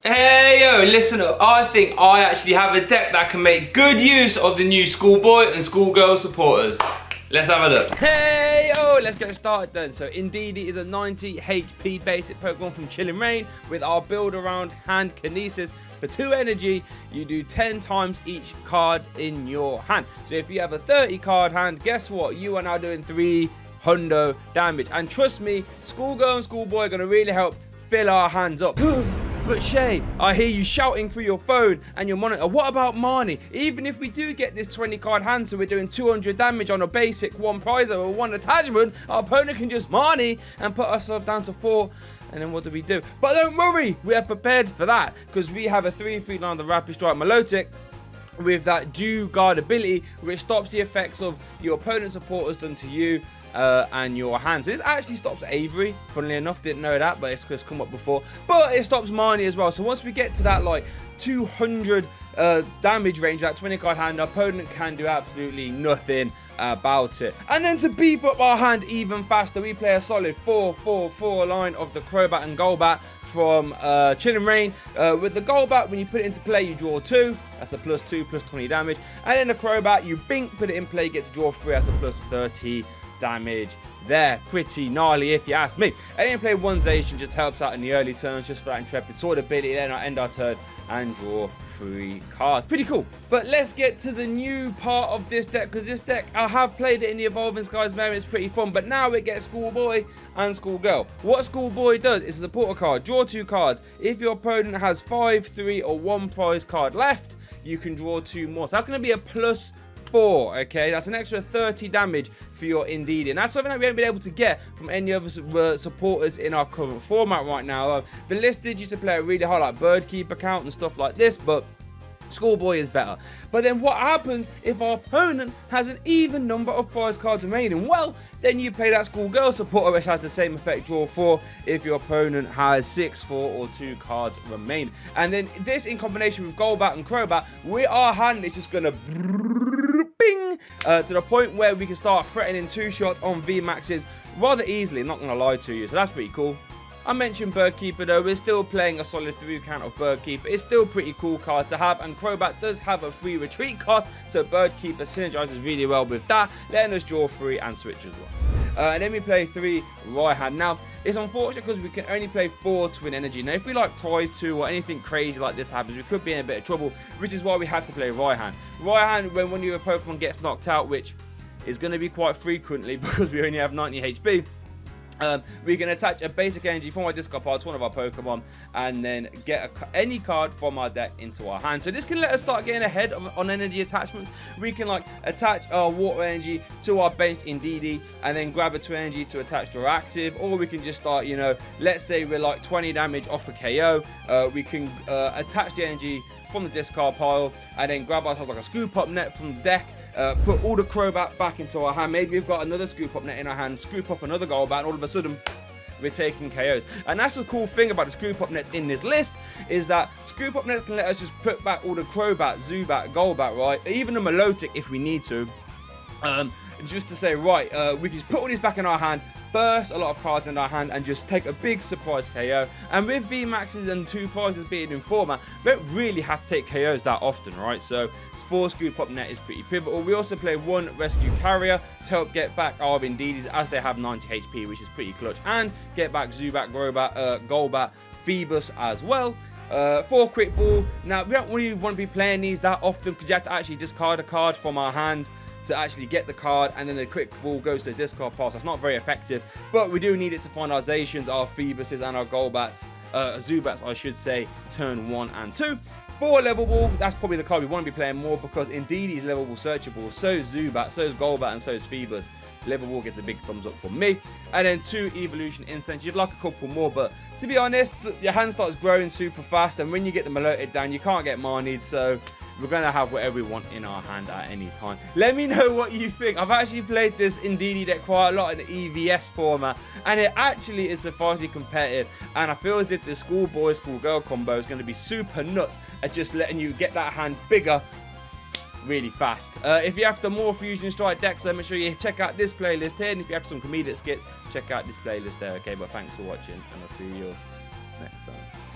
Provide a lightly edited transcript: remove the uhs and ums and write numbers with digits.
Hey yo, listen up. I think I actually have a deck that can make good use of the new schoolboy and schoolgirl supporters. Let's have a look. Hey yo, let's get started then. So Indedee is a 90 HP basic Pokemon from Chilling Reign with our build around hand Kinesis. For 2 energy, you do 10 times each card in your hand. So if you have a 30 card hand, guess what? You are now doing 300 damage. And trust me, schoolgirl and schoolboy are going to really help fill our hands up. But Shay, I hear you shouting through your phone and your monitor. What about Marnie? Even if we do get this 20 card hand, so we're doing 200 damage on a basic 1 prize or 1 attachment, our opponent can just Marnie and put ourselves down to 4. And then what do we do? But don't worry, we are prepared for that because we have a 3/3 line, the Rapid Strike Melodic, with that due guard ability, which stops the effects of your opponent's supporters done to you and your hand. So this actually stops Avery, funnily enough. Didn't know that, but it's come up before. But it stops Marnie as well. So once we get to that like 200 damage range, that 20 card hand, our opponent can do absolutely nothing about it. And then to beef up our hand even faster, we play a solid 4-4-4 line of the Crobat and Golbat from Chilling Reign. With the Golbat, when you put it into play, you draw 2. That's a +2, +20 damage. And then the Crobat, you bink, put it in play, you get to draw 3. That's a +30 damage there. Pretty gnarly if you ask me. And then play one Zacian, just helps out in the early turns, just for that Intrepid Sword ability. Then I end our turn and draw 3 cards. Pretty cool. But let's get to the new part of this deck, because this deck, I have played it in the Evolving Skies mode, it's pretty fun, but now it gets Schoolboy and Schoolgirl. What Schoolboy does is a supporter card, draw 2 cards. If your opponent has 5, 3, or 1 prize card left, you can draw 2 more. So that's going to be a +4, okay? That's an extra 30 damage for your Indedee, and that's something that we haven't been able to get from any other supporters in our current format right now. The list did used to play a really hard like Birdkeeper count and stuff like this, but Schoolboy is better. But then what happens if our opponent has an even number of prize cards remaining? Well, then you play that Schoolgirl supporter, which has the same effect, draw 4, if your opponent has 6, 4, or 2 cards remaining. And then this in combination with Golbat and Crobat, our hand is just gonna bing to the point where we can start threatening 2 shots on VMAXs rather easily, not gonna lie to you. So that's pretty cool. I mentioned Birdkeeper though, we're still playing a solid 3 count of Birdkeeper. It's still a pretty cool card to have, and Crobat does have a free retreat cost, so Birdkeeper synergizes really well with that, letting us draw 3 and switch as well. And then we play 3 Raihan. Now, it's unfortunate because we can only play 4 Twin Energy. Now, if we like prize 2 or anything crazy like this happens, we could be in a bit of trouble, which is why we have to play Raihan. Raihan, when one of your Pokemon gets knocked out, which is going to be quite frequently because we only have 90 HP, we can attach a basic energy from our discard pile to one of our Pokemon and then get any card from our deck into our hand. So this can let us start getting ahead on energy attachments. We can like attach our water energy to our bench Indedee and then grab a 2 energy to attach to our active, or we can just start, you know, let's say we're like 20 damage off a KO. We can attach the energy from the discard pile and then grab ourselves like a scoop up net from the deck. Put all the Crobat back into our hand. Maybe we've got another scoop up net in our hand, scoop up another Golbat, and all of a sudden we're taking KOs. And that's the cool thing about the scoop up nets in this list, is that scoop up nets can let us just put back all the Crobat, Zubat, Golbat, right? Even the Melodic if we need to. Just to say, right, we can just put all these back in our hand, burst a lot of cards in our hand, and just take a big surprise KO. And with VMAXs and 2 prizes being in format, we don't really have to take KOs that often, right? So 4 scoop up net is pretty pivotal. We also play 1 rescue carrier to help get back our Indedees as they have 90 HP, which is pretty clutch, and get back Zubat, Golbat, Phoebus as well. 4 quick ball. Now we don't really want to be playing these that often because you have to actually discard a card from our hand to actually get the card, and then the quick ball goes to the discard pile. So it's not very effective, but we do need it to find our Zacians, our Phoebuses, and our Golbats, Zubats I should say, turn 1 and 2. 4 level ball, that's probably the card we want to be playing more because Indedee is level ball searchable, so is Zubat, so is Golbat, and so is Phoebus. Level ball gets a big thumbs up for me. And then 2 evolution incense. You'd like a couple more, but to be honest, your hand starts growing super fast, and when you get the Melodic down, you can't get Marnied, so we're going to have whatever we want in our hand at any time. Let me know what you think. I've actually played this Indedee deck quite a lot in the EVS format, and it actually is surprisingly competitive, and I feel as if the schoolboy, schoolgirl combo is going to be super nuts at just letting you get that hand bigger really fast. If you're after more Fusion Strike decks, then make sure you check out this playlist here, and if you have some comedic skits, check out this playlist there, okay? But thanks for watching, and I'll see you next time.